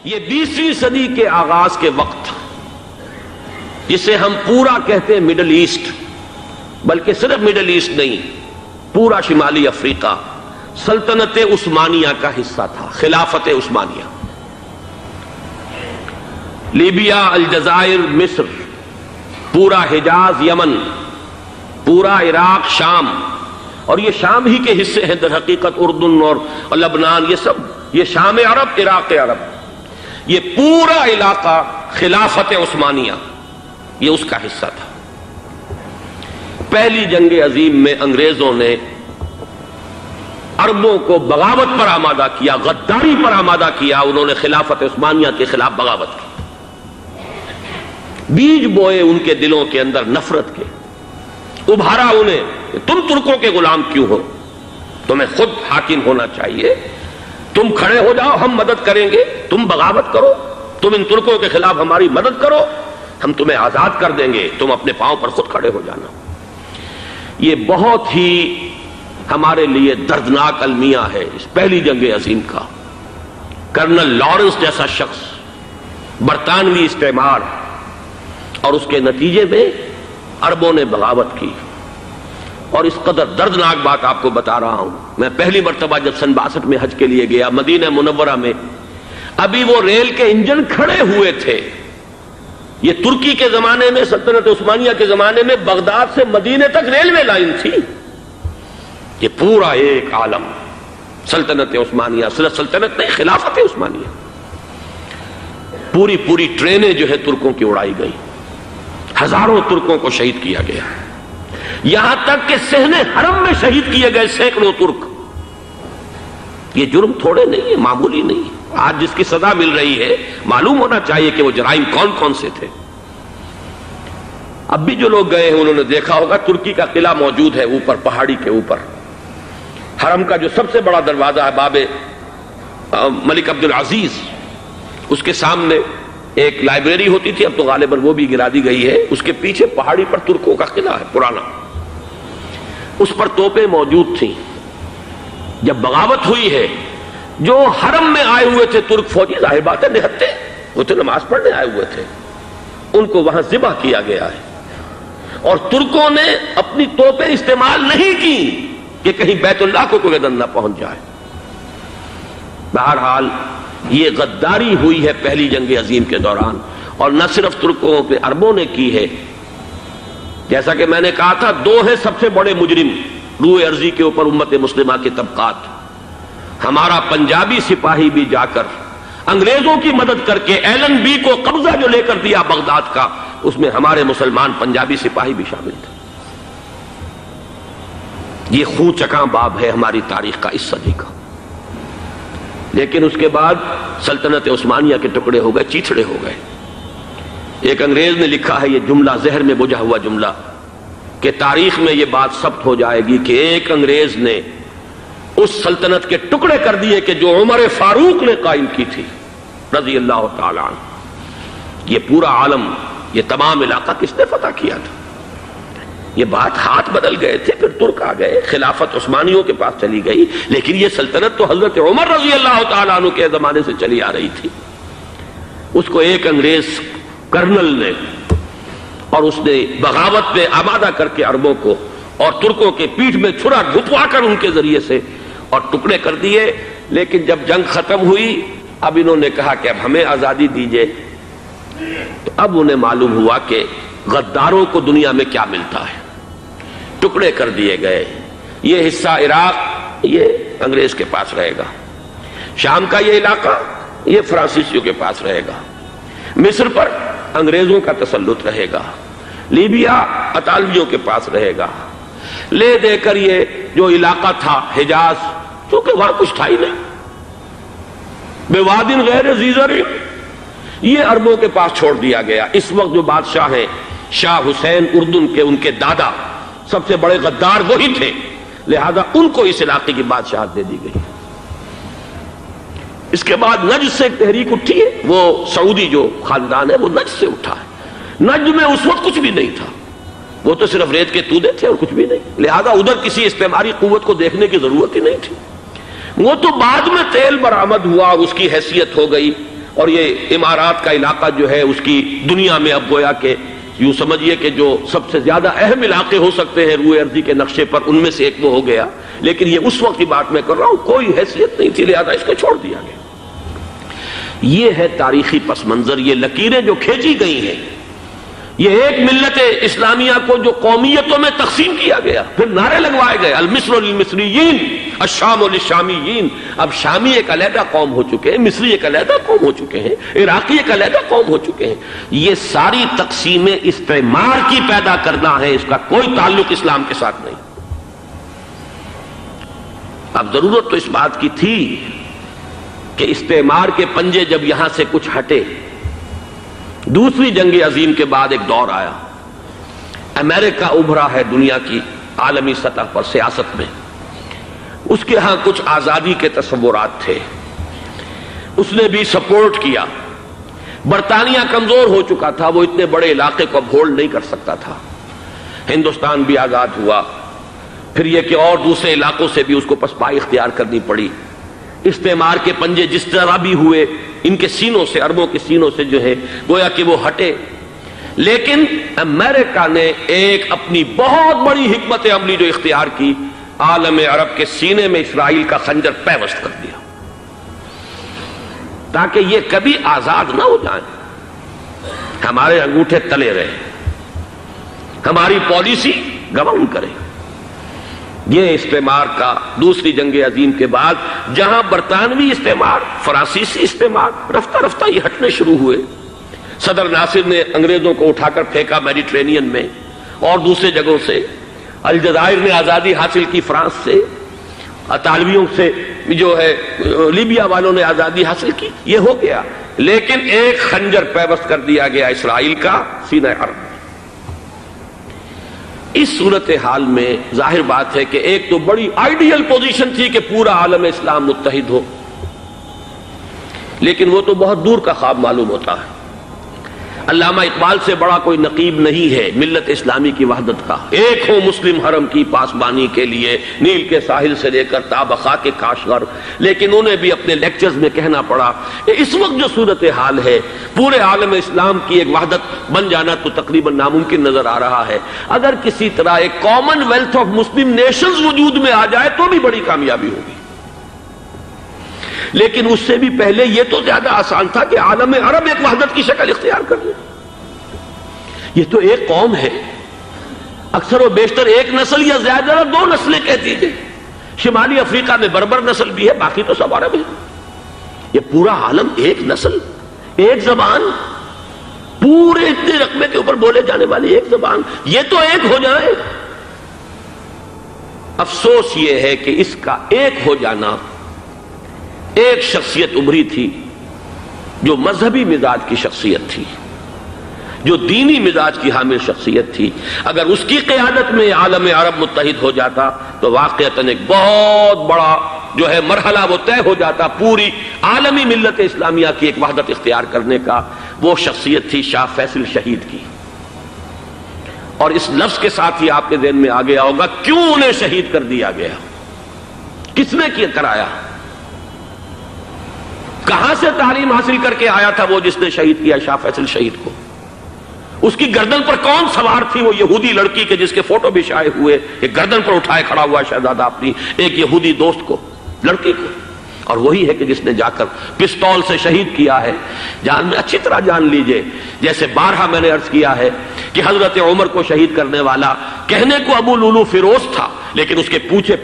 یہ 20ویں صدی کے آغاز کے وقت جسے ہم پورا کہتے ہیں مڈل ایسٹ، بلکہ صرف مڈل ایسٹ نہیں، پورا شمالی افریقہ سلطنت عثمانیہ کا حصہ تھا، خلافت عثمانیہ۔ لیبیا، الجزائر، مصر، پورا حجاز، یمن، پورا عراق، شام، اور یہ شام ہی کے حصے ہیں در حقیقت، اردن اور لبنان، یہ سب، یہ شام عرب، عراق عرب، یہ پورا علاقہ خلافت عثمانیہ یہ اس کا حصہ تھا۔ پہلی جنگ عظیم میں انگریزوں نے عربوں کو بغاوت پر آمادہ کیا، غداری پر آمادہ کیا، انہوں نے خلافت عثمانیہ کے خلاف بغاوت کی، بیج بوئے ان کے دلوں کے اندر نفرت کے، ابھارا انہیں کہ تم ترکوں کے غلام کیوں ہو، تمہیں خود حاکم ہونا چاہیے، تم کھڑے ہو جاؤ، ہم مدد کریں گے، تم بغاوت کرو، تم ان ترکوں کے خلاف ہماری مدد کرو، ہم تمہیں آزاد کر دیں گے، تم اپنے پاؤں پر خود کھڑے ہو جانا۔ یہ بہت ہی ہمارے لیے دردناک المیہ ہے اس پہلی جنگ عظیم کا۔ کرنل لارنس جیسا شخص، برطانوی استعمار، اور اس کے نتیجے میں عربوں نے بغاوت کی۔ اور اس قدر دردناک بات آپ کو بتا رہا ہوں، میں پہلی مرتبہ جب سن 62 میں حج کے لیے گیا مدینہ منورہ میں، ابھی وہ ریل کے انجن کھڑے ہوئے تھے۔ یہ ترکی کے زمانے میں، سلطنت عثمانیہ کے زمانے میں بغداد سے مدینے تک ریلوے لائن تھی۔ یہ پورا ایک عالم سلطنت عثمانیہ، صرف سلطنت نہیں، خلافت عثمانیہ، پوری ٹرینیں جو ہے ترکوں کی اڑائی گئی، ہزاروں ترکوں کو شہید کیا گیا، یہاں تک کہ صحن حرم میں شہید کیے گئے سینکڑوں ترک۔ یہ جرم تھوڑے نہیں ہے، معمولی نہیں ہے۔ آج جس کی سزا مل رہی ہے، معلوم ہونا چاہیے کہ وہ جرائم کون کون سے تھے۔ اب بھی جو لوگ گئے ہیں انہوں نے دیکھا ہوگا، ترکی کا قلعہ موجود ہے اوپر پہاڑی کے اوپر، حرم کا جو سب سے بڑا دروازہ ہے باب ملک عبدالعزیز، اس کے سامنے ایک لائبریری ہوتی تھی، اب تو غالباً وہ بھی گرا دی گئی ہے، اس کے پیچھے پہاڑی پر ترکوں کا قلعہ ہے پرانا، اس پر توپیں موجود تھیں۔ جب بغاوت ہوئی ہے، جو حرم میں آئے ہوئے تھے ترک فوجی، ظاہر بات ہے نہتے، وہ تو نماز پڑھنے آئے ہوئے تھے، ان کو وہاں ذبح کیا گیا ہے۔ اور ترکوں نے اپنی توپیں استعمال نہیں کی کہ کہیں بیت اللہ کو کوئی گدن نہ پہنچ جائے۔ بہرحال یہ غداری ہوئی ہے پہلی جنگ عظیم کے دوران، اور نہ صرف ترکوں کے، عربوں نے کی ہے۔ جیسا کہ میں نے کہا تھا، دو ہیں سب سے بڑے مجرم روئے ارضی کے اوپر امت مسلمہ کے طبقات۔ ہمارا پنجابی سپاہی بھی جا کر انگریزوں کی مدد کر کے ایلن بی کو قبضہ جو لے کر دیا بغداد کا، اس میں ہمارے مسلمان پنجابی سپاہی بھی شامل تھے۔ یہ خون چکاں باب ہے ہماری تاریخ کا اس صدی کا۔ لیکن اس کے بعد سلطنت عثمانیہ کے ٹکڑے ہو گئے، چیتھڑے ہو گئے۔ ایک انگریز نے لکھا ہے، یہ جملہ زہر میں بجھا ہوا جملہ، کہ تاریخ میں یہ بات ثبت ہو جائے گی کہ ایک انگریز نے اس سلطنت کے ٹکڑے کر دیے کہ جو عمر فاروق نے قائم کی تھی رضی اللہ تعالیٰ عنہ۔ یہ پورا عالم، یہ تمام علاقہ کس نے فتح کیا تھا؟ یہ بات ہاتھ بدل گئے تھے، پھر ترک آ گئے، خلافت عثمانیوں کے پاس چلی گئی، لیکن یہ سلطنت تو حضرت عمر رضی اللہ تعالیٰ عنہ کے زمانے سے چلی آ رہی تھی۔ اس کو ایک انگریز کرنل نے، اور اس نے بغاوت پہ آمادہ کر کے عربوں کو اور ترکوں کے پیٹھ میں چھرا گھپوا کر ان کے ذریعے سے اور ٹکڑے کر دیے۔ لیکن جب جنگ ختم ہوئی، اب انہوں نے کہا کہ اب ہمیں آزادی دیجیے، تو اب انہیں معلوم ہوا کہ غداروں کو دنیا میں کیا ملتا ہے۔ ٹکڑے کر دیے گئے۔ یہ حصہ عراق یہ انگریز کے پاس رہے گا، شام کا یہ علاقہ یہ فرانسیسیوں کے پاس رہے گا، مصر پر انگریزوں کا تسلط رہے گا، لیبیا اطالویوں کے پاس رہے گا۔ لے دے کر یہ جو علاقہ تھا حجاز، کیونکہ وہاں کچھ تھا ہی نہیں، بوادٍ غیر ذی زرع، یہ عربوں کے پاس چھوڑ دیا گیا۔ اس وقت جو بادشاہ ہیں، شاہ حسین اردن کے، ان کے دادا سب سے بڑے غدار وہی تھے، لہذا ان کو اس علاقے کی بادشاہت دے دی گئی۔ اس کے بعد نجد سے ایک تحریک اٹھی ہے، وہ سعودی جو خاندان ہے وہ نجد سے اٹھا ہے۔ نجد میں اس وقت کچھ بھی نہیں تھا، وہ تو صرف ریت کے تودے تھے اور کچھ بھی نہیں، لہذا ادھر کسی استعماری قوت کو دیکھنے کی ضرورت ہی نہیں تھی۔ وہ تو بعد میں تیل برآمد ہوا اور اس کی حیثیت ہو گئی، اور یہ امارات کا علاقہ جو ہے اس کی دنیا میں اب گویا کہ یوں سمجھیے کہ جو سب سے زیادہ اہم علاقے ہو سکتے ہیں روئے ارضی کے نقشے پر، ان میں سے ایک وہ ہو گیا. لیکن یہ اس وقت کی بات میں کر رہا ہوں، کوئی حیثیت نہیں تھی، لہذا اس کو چھوڑ دیا گیا. یہ ہے تاریخی پس منظر، یہ لکیریں جو کھینچی گئی ہیں. یہ ایک ملت اسلامیہ کو جو قومیتوں میں تقسیم کیا گیا، پھر نعرے لگوائے گئے المصر للمصریین الشام للشامیین. اب شامی ایک علیحدہ قوم ہو چکے ہیں، مصری ایک علیحدہ قوم ہو چکے ہیں، عراقی ایک علیحدہ قوم ہو چکے ہیں. یہ ساری تقسیمیں استعمار کی پیدا کرنا ہے، اس کا کوئی تعلق اسلام کے ساتھ نہیں. اب ضرورت تو اس بات کی تھی کہ استعمار کے پنجے جب یہاں سے کچھ ہٹے، دوسری جنگ عظیم کے بعد ایک دور آیا، امریکہ ابھرا ہے دنیا کی عالمی سطح پر سیاست میں. اس کے ہاں کچھ آزادی کے تصورات تھے، اس نے بھی سپورٹ کیا. برطانیہ کمزور ہو چکا تھا، وہ اتنے بڑے علاقے کو اب ہولڈ نہیں کر سکتا تھا. ہندوستان بھی آزاد ہوا، پھر یہ کہ اور دوسرے علاقوں سے بھی اس کو پسپائی اختیار کرنی پڑی. استعمار کے پنجے جس طرح بھی ہوئے، ان کے سینوں سے، عربوں کے سینوں سے جو ہے گویا کہ وہ ہٹے. لیکن امریکہ نے ایک اپنی بہت بڑی حکمت عملی جو اختیار کی، عالم عرب کے سینے میں اسرائیل کا خنجر پیوست کر دیا تاکہ یہ کبھی آزاد نہ ہو جائیں، ہمارے انگوٹھے تلے رہے، ہماری پالیسی گورن کرے. یہ استعمار کا دوسری جنگ عظیم کے بعد جہاں برطانوی استعمار، فرانسیسی استعمار رفتہ رفتہ یہ ہٹنے شروع ہوئے. صدر ناصر نے انگریزوں کو اٹھا کر پھینکا میڈیٹرینین میں اور دوسرے جگہوں سے. الجزائر نے آزادی حاصل کی فرانس سے، اطالویوں سے جو ہے لیبیا والوں نے آزادی حاصل کی. یہ ہو گیا، لیکن ایک خنجر پیوست کر دیا گیا اسرائیل کا سینہ عرب. اس صورتحال میں ظاہر بات ہے کہ ایک تو بڑی آئیڈیل پوزیشن تھی کہ پورا عالم اسلام متحد ہو، لیکن وہ تو بہت دور کا خواب معلوم ہوتا ہے. علامہ اقبال سے بڑا کوئی نقیب نہیں ہے ملت اسلامی کی وحدت کا. ایک ہو مسلم حرم کی پاسبانی کے لیے، نیل کے ساحل سے لے کر تا بخاک کاشغر. لیکن انہیں بھی اپنے لیکچرز میں کہنا پڑا کہ اس وقت جو صورتحال ہے، پورے عالم اسلام کی ایک وحدت بن جانا تو تقریباً ناممکن نظر آ رہا ہے. اگر کسی طرح ایک common wealth of Muslim nations وجود میں آ جائے تو بھی بڑی کامیابی ہوگی. لیکن اس سے بھی پہلے یہ تو زیادہ آسان تھا کہ عالم عرب ایک وحدت کی شکل اختیار کر لے. یہ تو ایک قوم ہے، اکثر و بیشتر ایک نسل یا زیادہ دو نسلیں کہہ دیجیے. شمالی افریقہ میں بربر نسل بھی ہے، باقی تو سب عرب ہے. یہ پورا عالم ایک نسل، ایک زبان، پورے اتنے رقبے کے اوپر بولے جانے والی ایک زبان، یہ تو ایک ہو جائے. افسوس یہ ہے کہ اس کا ایک ہو جانا، ایک شخصیت ابھری تھی جو مذہبی مزاج کی شخصیت تھی، جو دینی مزاج کی حامل شخصیت تھی. اگر اس کی قیادت میں عالم عرب متحد ہو جاتا تو واقعتاً ایک بہت بڑا جو ہے مرحلہ وہ طے ہو جاتا پوری عالمی ملت اسلامیہ کی ایک وحدت اختیار کرنے کا. وہ شخصیت تھی شاہ فیصل شہید کی. اور اس لفظ کے ساتھ ہی آپ کے ذہن میں آ گیا ہوگا کیوں انہیں شہید کر دیا گیا، کس نے کیا کرایا، کہاں سے تعلیم حاصل کر کے آیا تھا وہ جس نے شہید کیا شاہ فیصل شہید کو. اس کی گردن پر کون سوار تھی، وہ یہودی لڑکی کے جس کے فوٹو بھی شائع ہوئے، ایک گردن پر اٹھائے کھڑا ہوا شہزادہ اپنی ایک یہودی دوست کو، لڑکی کو. اور وہی ہے کہ جس نے جا کر پستول سے شہید کیا ہے. جان میں اچھی طرح جان لیجئے، جیسے بارہا میں نے عرض کیا ہے کہ حضرت عمر کو شہید کرنے والا کہنے کو ابو لولو فیروز تھا، لیکن اس کے پیچھے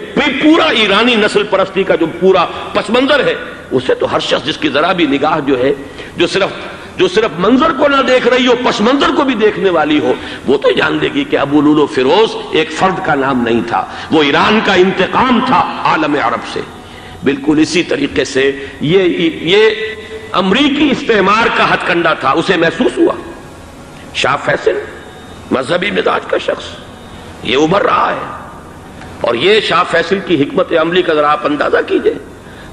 پورا ایرانی نسل پرستی کا جو پورا پس منظر ہے، اسے تو ہر شخص جس کی ذرا بھی نگاہ جو ہے جو صرف منظر کو نہ دیکھ رہی ہو، پس منظر کو بھی دیکھنے والی ہو، وہ تو جان لے گی کہ ابو لولو فیروز ایک فرد کا نام نہیں تھا، وہ ایران کا انتقام تھا عالم عرب سے. بالکل اسی طریقے سے یہ امریکی استعمار کا ہتھ کنڈا تھا، اسے محسوس ہوا. شاہ فیصل مذہبی مزاج کا شخص یہ ابھر رہا ہے، اور یہ شاہ فیصل کی حکمت عملی کا ذرا آپ اندازہ کیجئے.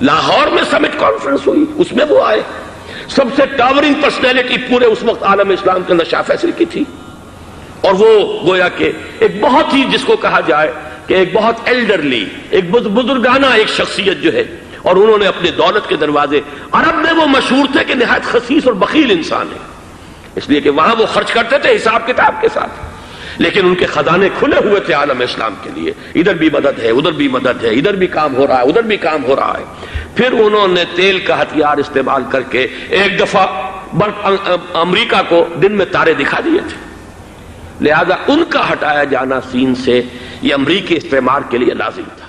لاہور میں سمٹ کانفرنس ہوئی، اس میں وہ آئے، سب سے ٹاورنگ پرسنالٹی پورے اس وقت عالم اسلام کے اندر شاہ فیصل کی تھی. اور وہ گویا کہ ایک بہت ہی جس کو کہا جائے کہ ایک بہت ایلڈرلی، ایک بزرگانہ ایک شخصیت جو ہے، اور انہوں نے اپنی دولت کے دروازے، عرب میں وہ مشہور تھے کہ نہایت خسیس اور بخیل انسان ہے، اس لیے کہ وہاں وہ خرچ کرتے تھے حساب کتاب کے ساتھ، لیکن ان کے خزانے کھلے ہوئے تھے عالم اسلام کے لیے، ادھر بھی مدد ہے، ادھر بھی مدد ہے، ادھر بھی کام ہو رہا ہے، ادھر بھی کام ہو رہا ہے۔ پھر انہوں نے تیل کا ہتھیار استعمال کر کے ایک دفعہ امریکہ کو دن میں تارے دکھا دیے تھے، لہذا ان کا ہٹایا جانا سین سے یہ امریکی استعمار کے لیے لازم تھا۔